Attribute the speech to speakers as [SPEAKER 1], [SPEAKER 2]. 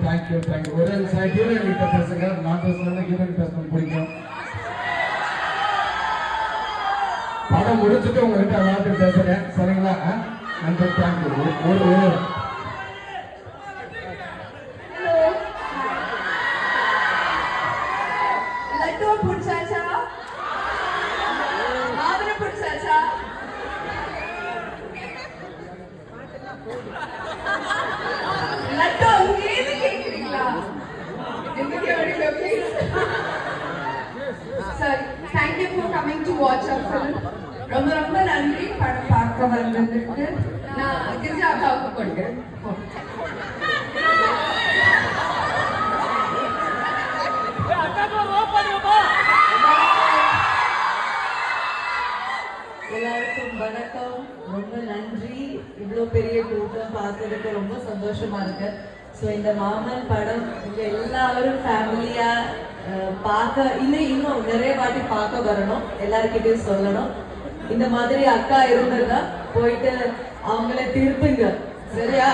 [SPEAKER 1] Thank you. ஒரு heroine கிட்ட பேசுங்க. நான் பேசுறேன், ஹீரோயின் பேசணும் பிடிக்கும். படம் முடிச்சுட்டு உங்ககிட்ட எல்லாத்தையும் பேசுறேன், சரிங்களா? நன்றி, தேங்க்யூ. ஒரு
[SPEAKER 2] லட்டு பிடிச்சாச்சா? மாதுளை பிடிச்சாச்சா? லட்டு அங்கேயே கேட்குறீங்களா? சரி, thank you for coming to watch our film. ரொம்ப ரொம்ப நன்றி படம் பார்க்க வந்ததுக்கு. நான் கிரிஜா அக்காவுக்கு கொடுக்குறேன்.
[SPEAKER 3] எல்லாருக்கும் வணக்கம். ரொம்ப நன்றி. இவ்வளோ பெரிய கூட்டம் பார்த்ததுக்கு ரொம்ப சந்தோஷமா இருக்கு. ஸோ இந்த மாமன் படம் இங்கே எல்லாரும் ஃபேமிலியா பார்க்க இன்னும் நிறைய வாட்டி பார்க்க வரணும், எல்லாருக்கிட்டையும் சொல்லணும். இந்த மாதிரி அக்கா இருந்ததா போயிட்டு அவங்கள திருப்புங்க, சரியா?